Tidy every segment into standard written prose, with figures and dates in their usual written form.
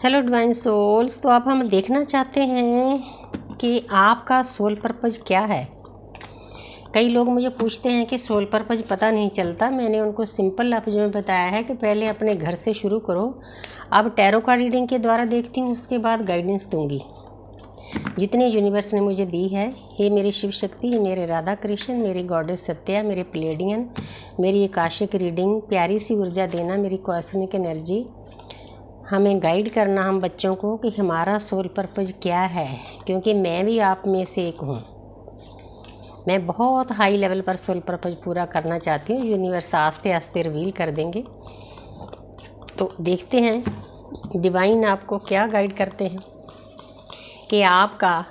Hello divine souls. तो अब हम देखना चाहते हैं कि आपका सोल पर्पज क्या है। कई लोग मुझे पूछते हैं कि सोल पर्पज पता नहीं चलता। मैंने उनको सिंपल लफ्ज़ों में बताया है कि पहले अपने घर से शुरू करो। अब टैरो कार्ड रीडिंग के द्वारा देखती हूँ, उसके बाद गाइडेंस दूंगी जितनी यूनिवर्स ने मुझे दी है। ये मेरी शिव शक्ति, ये मेरे राधा कृष्ण, मेरी गॉडेस सत्या, मेरे प्लेडियन, मेरी आकाशिक रीडिंग, प्यारी सी ऊर्जा देना, मेरी कॉस्मिक एनर्जी, हमें गाइड करना हम बच्चों को कि हमारा सोल पर्पज क्या है। क्योंकि मैं भी आप में से एक हूँ। मैं बहुत हाई लेवल पर सोल पर्पज पूरा करना चाहती हूँ। यूनिवर्स आस्ते आस्ते रिवील कर देंगे। तो देखते हैं डिवाइन आपको क्या गाइड करते हैं कि आपका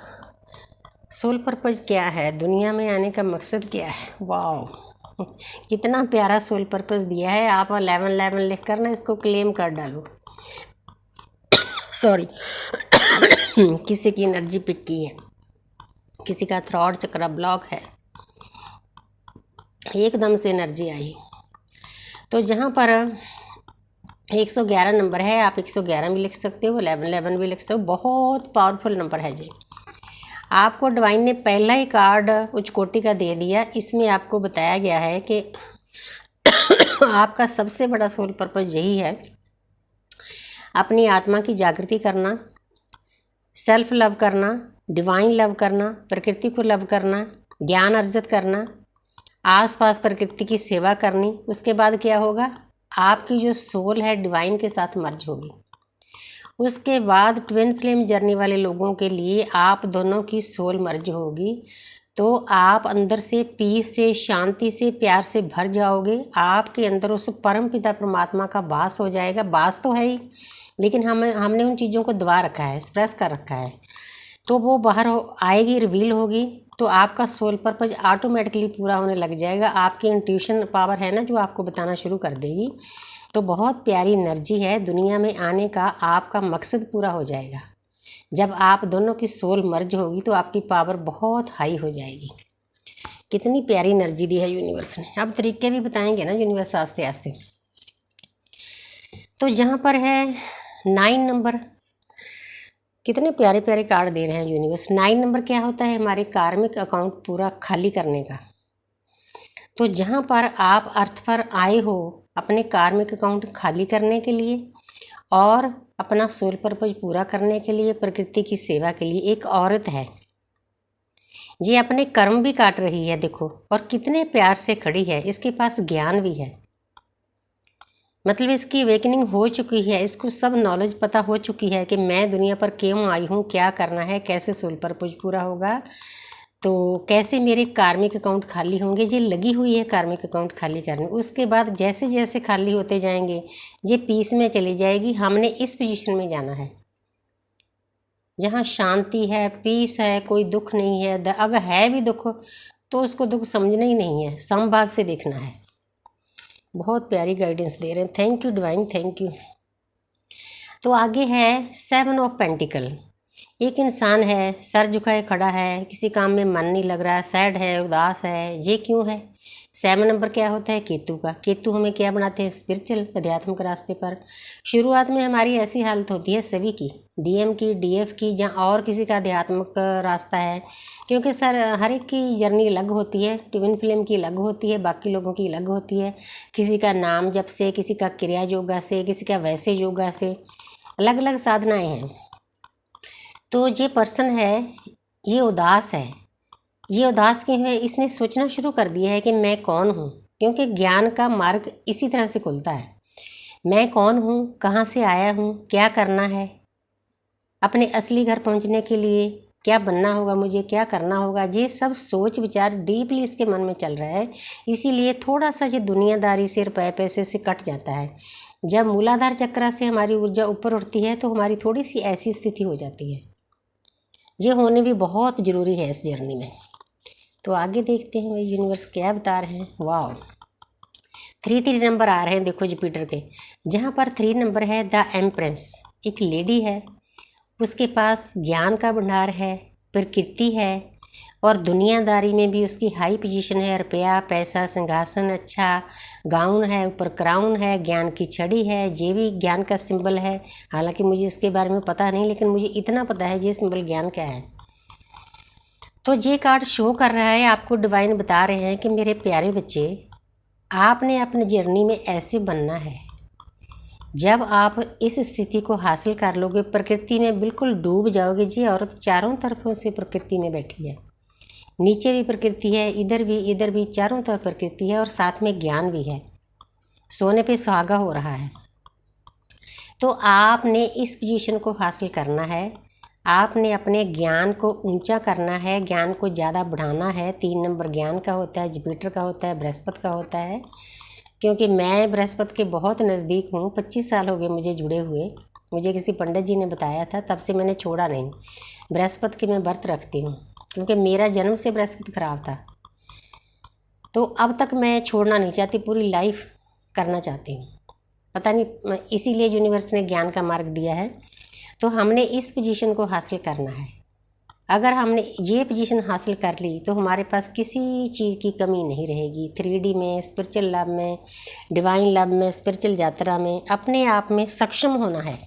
सोल पर्पज क्या है, दुनिया में आने का मकसद क्या है। वाह, कितना प्यारा सोल पर्पज दिया है। आप 1111 लिख कर ना इसको क्लेम कर डालो। सॉरी किसी की एनर्जी पिक की है, किसी का थ्रॉट चक्र ब्लॉक है, एकदम से एनर्जी आई। तो जहाँ पर 111 नंबर है, आप 111 भी लिख सकते हो, 1111 भी लिख सकते हो। बहुत पावरफुल नंबर है जी। आपको डिवाइन ने पहला ही कार्ड उच्च कोटि का दे दिया। इसमें आपको बताया गया है कि आपका सबसे बड़ा सोल पर्पज यही है, अपनी आत्मा की जागृति करना, सेल्फ लव करना, डिवाइन लव करना, प्रकृति को लव करना, ज्ञान अर्जित करना, आसपास प्रकृति की सेवा करनी। उसके बाद क्या होगा, आपकी जो सोल है डिवाइन के साथ मर्ज होगी। उसके बाद ट्विन फ्लेम जर्नी वाले लोगों के लिए आप दोनों की सोल मर्ज होगी। तो आप अंदर से पीस से, शांति से, प्यार से भर जाओगे। आपके अंदर उस परम पिता परमात्मा का वास हो जाएगा। वास तो है ही, लेकिन हमने उन चीज़ों को दबा रखा है, एक्सप्रेस कर रखा है। तो वो बाहर आएगी, रिवील होगी। तो आपका सोल पर्पज ऑटोमेटिकली पूरा होने लग जाएगा। आपकी इंट्यूशन पावर है ना, जो आपको बताना शुरू कर देगी। तो बहुत प्यारी एनर्जी है। दुनिया में आने का आपका मकसद पूरा हो जाएगा। जब आप दोनों की सोल मर्ज होगी तो आपकी पावर बहुत हाई हो जाएगी। कितनी प्यारी एनर्जी दी है यूनिवर्स ने। अब तरीके भी बताएंगे ना यूनिवर्स आस्ते आस्ते। तो यहाँ पर है 9 नंबर। कितने प्यारे प्यारे कार्ड दे रहे हैं यूनिवर्स। 9 नंबर क्या होता है, हमारे कार्मिक अकाउंट पूरा खाली करने का। तो जहाँ पर आप अर्थ पर आए हो अपने कार्मिक अकाउंट खाली करने के लिए और अपना सोल पर्पज पूरा करने के लिए, प्रकृति की सेवा के लिए, एक औरत है ये अपने कर्म भी काट रही है। देखो, और कितने प्यार से खड़ी है। इसके पास ज्ञान भी है, मतलब इसकी अवेकनिंग हो चुकी है। इसको सब नॉलेज पता हो चुकी है कि मैं दुनिया पर क्यों आई हूँ, क्या करना है, कैसे सोल पर्पज पूरा होगा, तो कैसे मेरे कार्मिक अकाउंट खाली होंगे। ये लगी हुई है कार्मिक अकाउंट खाली करने। उसके बाद जैसे जैसे खाली होते जाएंगे ये पीस में चली जाएगी। हमने इस पोजीशन में जाना है जहाँ शांति है, पीस है, कोई दुख नहीं है। अगर है भी दुख तो उसको दुख समझना ही नहीं है, समभाव से देखना है। बहुत प्यारी गाइडेंस दे रहे हैं। Thank you divine, thank you. तो आगे है 7 ऑफ पेंटिकल। एक इंसान है, सर झुकाए खड़ा है, किसी काम में मन नहीं लग रहा है, सैड है, उदास है। ये क्यों है? 7 नंबर क्या होता है, केतु का। केतु हमें क्या बनाते हैं, स्पिरिचुअल आध्यात्मिक रास्ते पर। शुरुआत में हमारी ऐसी हालत होती है सभी की, डीएम की, डीएफ की, जहाँ और किसी का आध्यात्मिक रास्ता है। क्योंकि सर हर एक की जर्नी अलग होती है। ट्विन फ्लेम की अलग होती है, बाकी लोगों की अलग होती है। किसी का नाम जप से, किसी का क्रिया योगा से, किसी का वैसे योगा से, अलग अलग साधनाएँ हैं। तो ये पर्सन है, ये उदास है। ये उदास क्यों है? इसने सोचना शुरू कर दिया है कि मैं कौन हूँ। क्योंकि ज्ञान का मार्ग इसी तरह से खुलता है। मैं कौन हूँ, कहाँ से आया हूँ, क्या करना है, अपने असली घर पहुँचने के लिए क्या बनना होगा, मुझे क्या करना होगा। ये सब सोच विचार डीपली इसके मन में चल रहा है। इसीलिए थोड़ा सा ये दुनियादारी से, रुपये पैसे से कट जाता है। जब मूलाधार चक्र से हमारी ऊर्जा ऊपर उठती है तो हमारी थोड़ी सी ऐसी स्थिति हो जाती है। ये होने भी बहुत ज़रूरी है इस जर्नी में। तो आगे देखते हैं भाई यूनिवर्स क्या बता रहे हैं। वाह, 3 नंबर आ रहे हैं देखो जुपिटर के। जहाँ पर 3 नंबर है, द एम्प्रेस। एक लेडी है, उसके पास ज्ञान का भंडार है, प्रकृति है और दुनियादारी में भी उसकी हाई पोजीशन है। रुपया, पैसा, सिंहासन, अच्छा गाउन है, ऊपर क्राउन है, ज्ञान की छड़ी है, ये भी ज्ञान का सिंबल है। हालांकि मुझे इसके बारे में पता नहीं, लेकिन मुझे इतना पता है ये सिंबल ज्ञान का है। तो ये कार्ड शो कर रहा है, आपको डिवाइन बता रहे हैं कि मेरे प्यारे बच्चे, आपने अपनी जर्नी में ऐसे बनना है। जब आप इस स्थिति को हासिल कर लोगे, प्रकृति में बिल्कुल डूब जाओगे। जी औरत चारों तरफों से प्रकृति में बैठी है, नीचे भी प्रकृति है, इधर भी, चारों तरफ प्रकृति है और साथ में ज्ञान भी है। सोने पे सुहागा हो रहा है। तो आपने इस पोजीशन को हासिल करना है। आपने अपने ज्ञान को ऊंचा करना है, ज्ञान को ज़्यादा बढ़ाना है। 3 नंबर ज्ञान का होता है, जुपिटर का होता है, बृहस्पति का होता है। क्योंकि मैं बृहस्पति के बहुत नज़दीक हूँ, 25 साल हो गए मुझे जुड़े हुए। मुझे किसी पंडित जी ने बताया था, तब से मैंने छोड़ा नहीं। बृहस्पति के मैं व्रत रखती हूँ, क्योंकि मेरा जन्म से बृहस्पति खराब था। तो अब तक मैं छोड़ना नहीं चाहती, पूरी लाइफ करना चाहती हूँ। पता नहीं, इसीलिए यूनिवर्स ने ज्ञान का मार्ग दिया है। तो हमने इस पोजीशन को हासिल करना है। अगर हमने ये पोजीशन हासिल कर ली तो हमारे पास किसी चीज़ की कमी नहीं रहेगी। 3D में, स्पिरिचुअल लाभ में, डिवाइन लाभ में, स्पिरिचुअल यात्रा में अपने आप में सक्षम होना है।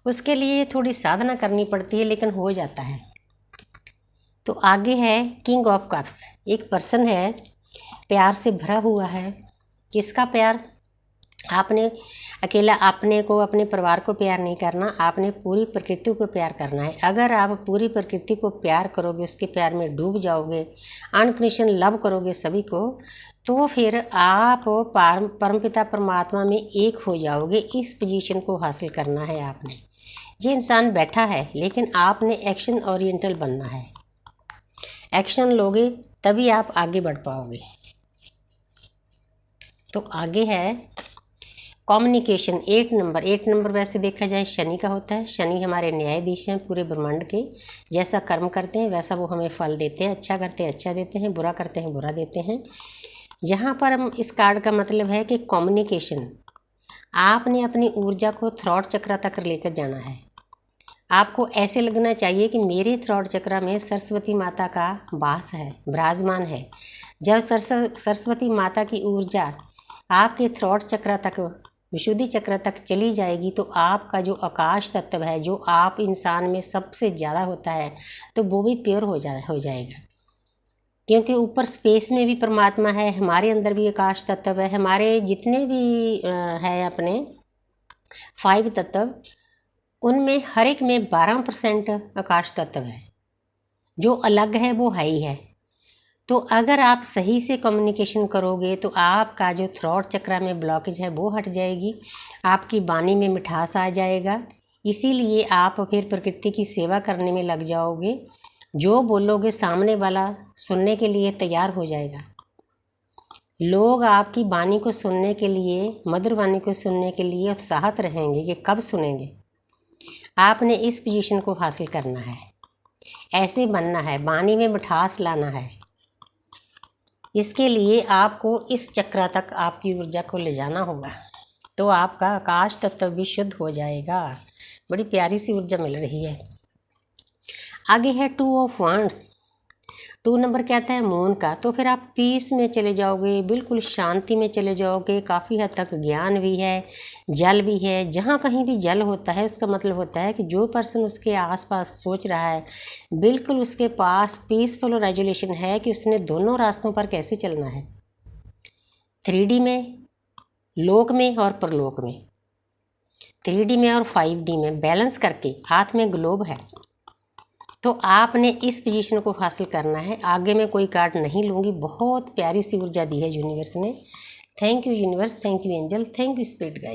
उसके लिए थोड़ी साधना करनी पड़ती है, लेकिन हो जाता है। तो आगे है किंग ऑफ कप्स। एक पर्सन है, प्यार से भरा हुआ है। किसका प्यार? आपने अकेला अपने को, अपने परिवार को प्यार नहीं करना, आपने पूरी प्रकृति को प्यार करना है। अगर आप पूरी प्रकृति को प्यार करोगे, उसके प्यार में डूब जाओगे, अनकंडीशनल लव करोगे सभी को, तो फिर आप परमपिता परमात्मा में एक हो जाओगे। इस पोजीशन को हासिल करना है आपने। ये इंसान बैठा है, लेकिन आपने एक्शन ओरिएंटल बनना है। एक्शन लोगे तभी आप आगे बढ़ पाओगे। तो आगे है कम्युनिकेशन। 8 नंबर वैसे देखा जाए शनि का होता है। शनि हमारे न्यायाधीश हैं पूरे ब्रह्मांड के। जैसा कर्म करते हैं वैसा वो हमें फल देते हैं। अच्छा करते हैं अच्छा देते हैं, बुरा करते हैं बुरा देते हैं। यहाँ पर हम इस कार्ड का मतलब है कि कम्युनिकेशन, आपने अपनी ऊर्जा को थ्रॉट चक्र तक लेकर जाना है। आपको ऐसे लगना चाहिए कि मेरे थ्रॉट चक्र में सरस्वती माता का वास है, विराजमान है। जब सरस्वती माता की ऊर्जा आपके थ्रॉट चक्र तक, विशुद्धि चक्र तक चली जाएगी, तो आपका जो आकाश तत्व है, जो आप इंसान में सबसे ज़्यादा होता है, तो वो भी प्योर हो जाएगा। क्योंकि ऊपर स्पेस में भी परमात्मा है, हमारे अंदर भी आकाश तत्व है। हमारे जितने भी है अपने 5 तत्व, उनमें हर एक में 12% आकाश तत्व है। जो अलग है वो है ही है। तो अगर आप सही से कम्युनिकेशन करोगे तो आपका जो थ्रॉट चक्र में ब्लॉकेज है वो हट जाएगी, आपकी वाणी में मिठास आ जाएगा। इसीलिए आप फिर प्रकृति की सेवा करने में लग जाओगे। जो बोलोगे सामने वाला सुनने के लिए तैयार हो जाएगा। लोग आपकी वाणी को सुनने के लिए, मधुर वाणी को सुनने के लिए उत्साहित रहेंगे कि कब सुनेंगे। आपने इस पोजीशन को हासिल करना है, ऐसे बनना है, वाणी में मिठास लाना है। इसके लिए आपको इस चक्र तक आपकी ऊर्जा को ले जाना होगा, तो आपका आकाश तत्व भी शुद्ध हो जाएगा। बड़ी प्यारी सी ऊर्जा मिल रही है। आगे है 2 ऑफ वांड्स। 2 नंबर कहता है मून का। तो फिर आप पीस में चले जाओगे, बिल्कुल शांति में चले जाओगे। काफ़ी हद तक ज्ञान भी है, जल भी है। जहाँ कहीं भी जल होता है उसका मतलब होता है कि जो पर्सन उसके आसपास सोच रहा है, बिल्कुल उसके पास पीसफुल रेजोल्यूशन है कि उसने दोनों रास्तों पर कैसे चलना है। 3D में, लोक में और परलोक में। 3D में और 5D में बैलेंस करके हाथ में ग्लोब है। तो आपने इस पोजीशन को हासिल करना है। आगे मैं कोई कार्ड नहीं लूँगी, बहुत प्यारी सी ऊर्जा दी है यूनिवर्स ने। Thank you universe, thank you angel, thank you spirit guys.